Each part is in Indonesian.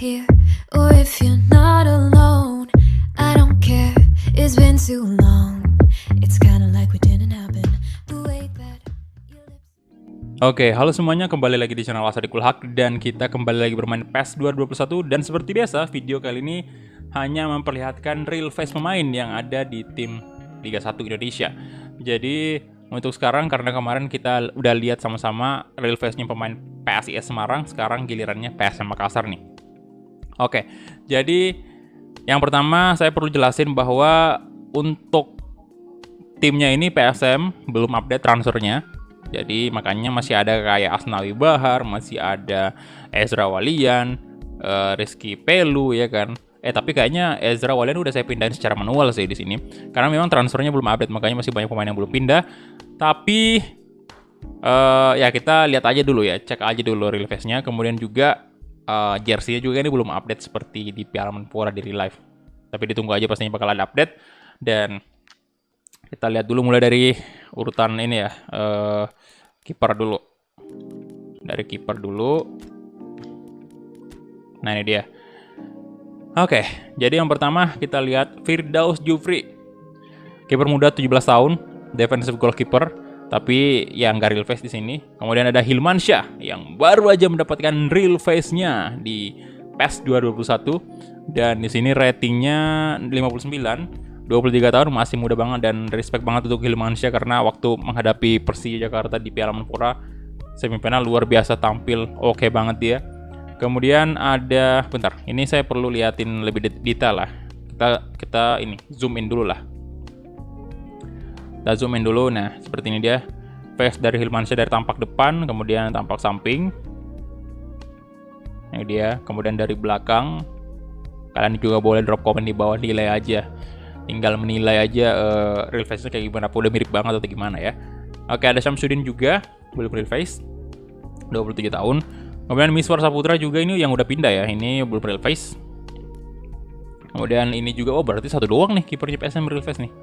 here, or if you're not alone, I don't care, it's been too long. It's kinda like we didn't happen, the way that your lips... Oke, halo semuanya, kembali lagi di channel Asadikul Haq dan kita kembali lagi bermain PES 2021. Dan seperti biasa, video kali ini hanya memperlihatkan real face pemain yang ada di tim Liga 1 Indonesia. Jadi untuk sekarang, karena kemarin kita udah lihat sama-sama real face-nya pemain PSIS Semarang, sekarang gilirannya PSM Makassar nih. Oke, jadi yang pertama saya perlu jelasin bahwa untuk timnya ini PSM belum update transfernya. Jadi makanya masih ada kayak Asnawi Bahar, masih ada Ezra Walian, Rizky Pelu ya kan. Tapi kayaknya Ezra Walian udah saya pindahin secara manual sih di sini. Karena memang transfernya belum update, makanya masih banyak pemain yang belum pindah. Tapi ya kita lihat aja dulu ya, cek aja dulu real face-nya. Kemudian juga jersey-nya juga ini belum update seperti di Piala Menpora di real life. Tapi ditunggu aja, pastinya bakal ada update. Dan kita lihat dulu mulai dari urutan ini ya, kiper dulu. Dari kiper dulu. Nah ini dia. Oke, jadi yang pertama kita lihat Firdaus Jufri. Kiper muda 17 tahun, defensive goalkeeper, tapi yang nggak real face di sini. Kemudian ada Hilmansyah yang baru aja mendapatkan real face-nya di PES 2021 dan di sini ratingnya 59. 23 tahun, masih muda banget, dan respect banget untuk Hilmansyah karena waktu menghadapi Persija Jakarta di Piala Menpora semifinal luar biasa tampil oke banget dia. Kemudian ada, bentar, ini saya perlu liatin lebih detail lah. Kita ini zoom in dulu lah. Kita zoom in dulu. Nah, seperti ini dia. Face dari Hilmansyah dari tampak depan, kemudian tampak samping. Ini dia. Kemudian dari belakang. Kalian juga boleh drop komen di bawah, nilai aja. Tinggal menilai aja real face-nya kayak gimana, apa udah mirip banget atau gimana ya. Oke, ada Syamsuddin juga, belum real face, 27 tahun. Kemudian Miswar Saputra juga, ini yang udah pindah ya, ini belum real face. Kemudian ini juga, oh berarti satu doang nih kipernya PSM real face nih.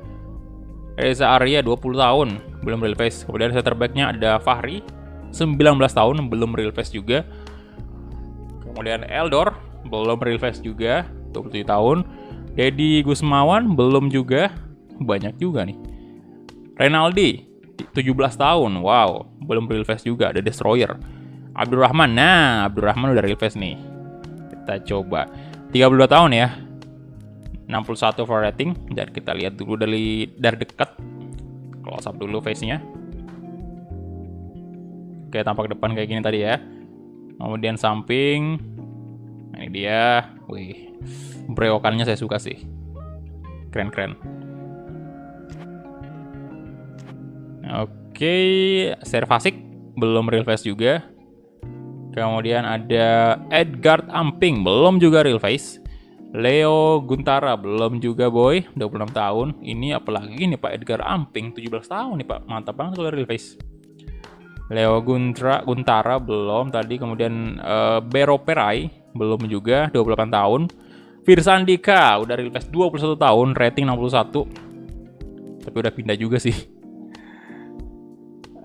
Reza Arya 20 tahun, belum real face. Kemudian center back-nya ada Fahri, 19 tahun, belum real face juga. Kemudian Eldor, belum real face juga, 27 tahun. Dedi Gusmawan belum juga, banyak juga nih. Renaldi 17 tahun, wow, belum real face juga. Ada Destroyer. Abdurrahman, nah Abdurrahman udah real face nih. Kita coba 32 tahun ya, 61 for rating. Dan kita lihat dulu dari dekat, close up dulu face-nya. Oke, tampak depan kayak gini tadi ya. Kemudian samping, nah, ini dia, wih, brewokannya saya suka sih, keren-keren. Oke, Servasik belum real face juga. Kemudian ada Edgard Amping, belum juga real face. Leo Guntara belum juga boy, 26 tahun. Ini apalagi nih Pak Edgar Amping, 17 tahun nih Pak, mantap banget kalau real face. Leo Guntara belum tadi. Kemudian Bero Perai belum juga, 28 tahun. Firsandika udah real face, 21 tahun, rating 61. Tapi udah pindah juga sih.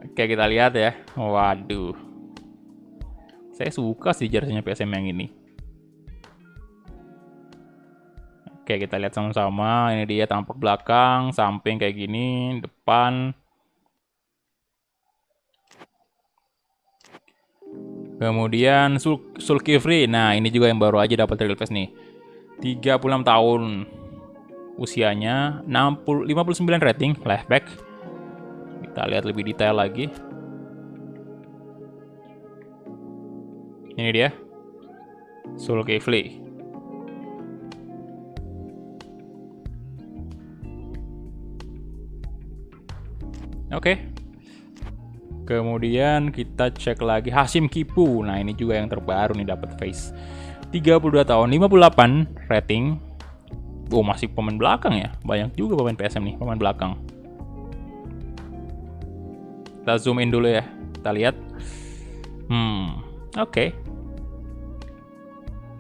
Oke, kita lihat ya. Waduh. Saya suka sih jersey-nya PSM yang ini. Oke, kita lihat sama-sama. Ini dia tampak belakang, samping kayak gini, depan. Kemudian Zulkifli. Nah, ini juga yang baru aja dapat real face nih. 36 tahun usianya, 59 rating, left back. Kita lihat lebih detail lagi. Ini dia, Zulkifli. Oke. Kemudian kita cek lagi Hashim Kipu. Nah, ini juga yang terbaru nih dapat face. 32 tahun, 58 rating. Oh, masih pemain belakang ya. Banyak juga pemain PSM nih, pemain belakang. Kita zoom in dulu ya. Kita lihat. Oke.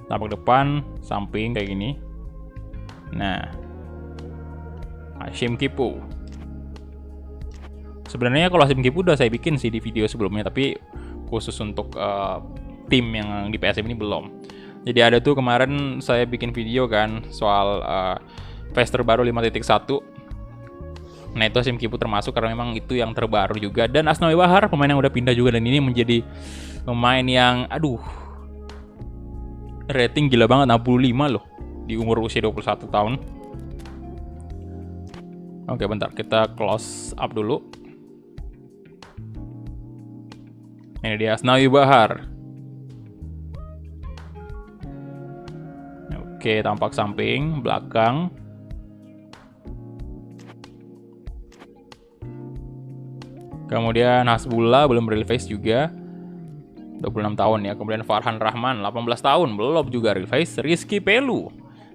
Tampak depan, samping kayak gini. Nah, Hashim Kipu. Sebenarnya kalau Hashim Kipu udah saya bikin sih di video sebelumnya, tapi khusus untuk tim yang di PSM ini belum. Jadi ada tuh kemarin saya bikin video kan soal patch terbaru 5.1. Nah itu Hasyim Kippu termasuk karena memang itu yang terbaru juga. Dan Asnawi Bahar, pemain yang udah pindah juga, dan ini menjadi pemain yang rating gila banget, 65 loh di umur usia 21 tahun. Oke bentar, kita close up dulu. Ini dia Asnawi Bahar. Oke, tampak samping, belakang. Kemudian Hasbullah belum real face juga, 26 tahun ya. Kemudian Farhan Rahman 18 tahun, belum juga real face. Rizky Pelu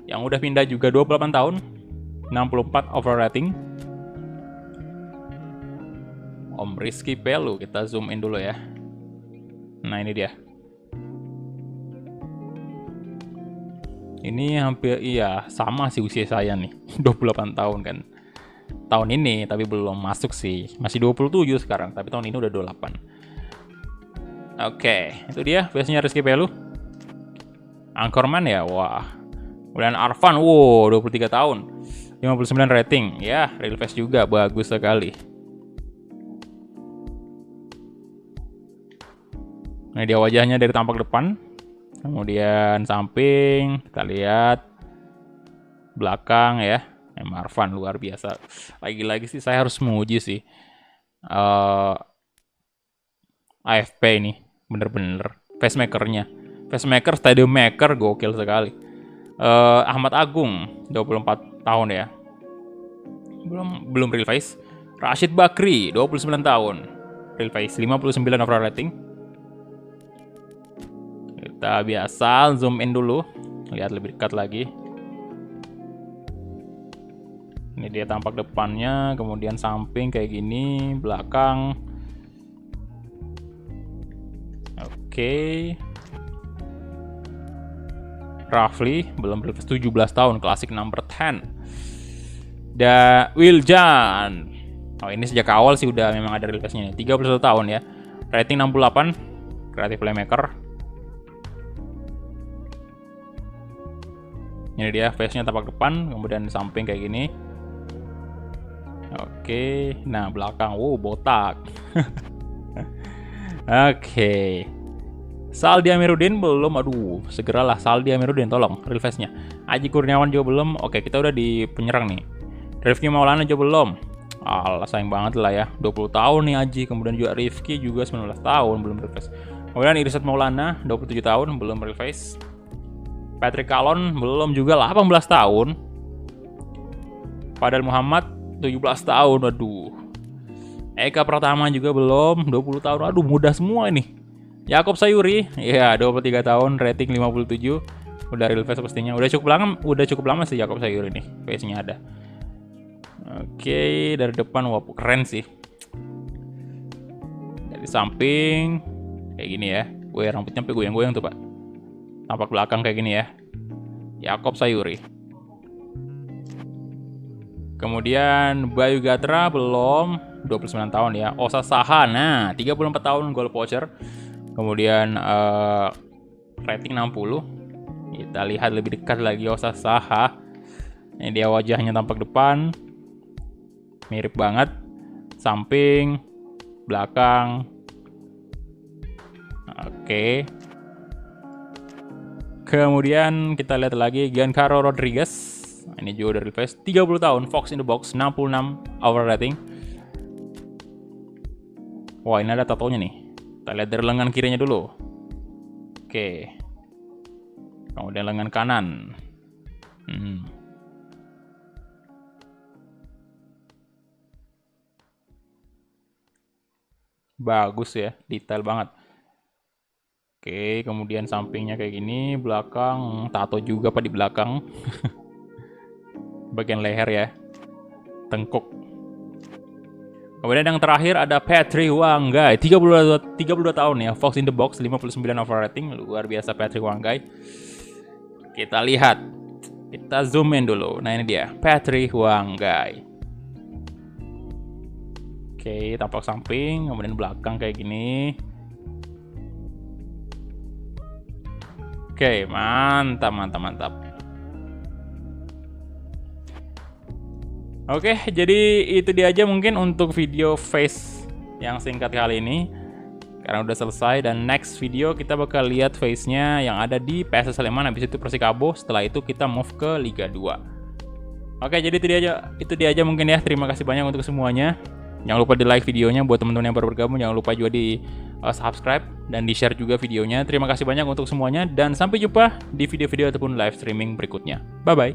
yang udah pindah juga 28 tahun, 64 overall rating. Om Rizky Pelu, kita zoom in dulu ya. Nah ini dia. Ini hampir sama sih usia saya nih. 28 tahun kan. Tahun ini tapi belum masuk sih. Masih 27 sekarang, tapi tahun ini udah 28. Oke, itu dia face-nya Rizky Pelu. Anchorman ya, wah. Kemudian Arfan, 23 tahun. 59 rating. Ya, real face juga, bagus sekali. Nah, dia wajahnya dari tampak depan. Kemudian samping, kita lihat belakang ya. Arfan luar biasa. Lagi-lagi sih saya harus menguji sih AFP ini bener-bener facemakernya. Facemaker, stadium maker, gokil sekali. Ahmad Agung 24 tahun ya. Belum real face. Rashid Bakri 29 tahun. Real face 59 overall rating. Kita biasa zoom in dulu, lihat lebih dekat lagi. Ini dia tampak depannya, kemudian samping kayak gini, belakang. Oke. Rafli belum real face, 17 tahun, klasik number 10. Wiljan. Oh, ini sejak awal sih udah memang ada real face-nya nih. 31 tahun ya. Rating 68, creative playmaker. Ini dia face-nya tampak depan, kemudian samping kayak gini. Oke, nah belakang, botak. Oke. Saldi Amiruddin belum, segeralah Saldi Amiruddin, tolong real face-nya. Aji Kurniawan juga belum. Oke, kita udah di penyerang nih. Rifki Maulana juga belum. Alah, sayang banget lah ya. 20 tahun nih Aji, kemudian juga Rifki juga 19 tahun belum real face. Kemudian Irsad Maulana 27 tahun belum real face. Patrick Calon belum juga, 18 tahun. Fadal Muhammad 17 tahun, Eka Pratama juga belum, 20 tahun, mudah semua ini. Yakob Sayuri, ya 23 tahun, rating 57, udah real face pastinya. Udah cukup lama sih Yakob Sayuri nih, face-nya ada. Oke, dari depan, keren sih. Dari samping, kayak gini ya. Rambutnya sampai goyang-goyang tuh, Pak. Tampak belakang kayak gini ya. Yakob Sayuri. Kemudian Bayu Gatra belum, 29 tahun ya. Osa Saha, 34 tahun, goal poacher. Kemudian rating 60. Kita lihat lebih dekat lagi Osa Saha. Ini dia wajahnya tampak depan. Mirip banget. Samping, belakang. Oke. Kemudian kita lihat lagi Giancarlo Rodriguez. Ini juga dari face, 30 tahun, Fox in the Box, 66 overall rating. Wah, ini ada tatonya nih. Kita lihat dari lengan kirinya dulu. Oke. Kemudian lengan kanan. Bagus ya, detail banget. Oke, kemudian sampingnya kayak gini, belakang, tato juga Pak di belakang. Bagian leher ya, tengkuk. Kemudian yang terakhir ada Patrick Wanggai, 32 tahun ya, Fox in the Box, 59 overall rating, luar biasa Patrick Wanggai. Kita lihat, kita zoom in dulu. Nah ini dia, Patrick Wanggai. Oke, tampak samping, kemudian belakang kayak gini. Oke, mantap. Oke, jadi itu dia aja mungkin untuk video face yang singkat kali ini. Karena udah selesai, dan next video kita bakal lihat face-nya yang ada di PSS Sleman, habis itu Persikabo, setelah itu kita move ke Liga 2. Oke, jadi itu dia aja mungkin ya. Terima kasih banyak untuk semuanya. Jangan lupa di like videonya buat teman-teman yang baru bergabung, jangan lupa juga di subscribe dan di share juga videonya. Terima kasih banyak untuk semuanya, dan sampai jumpa di video-video ataupun live streaming berikutnya. Bye bye.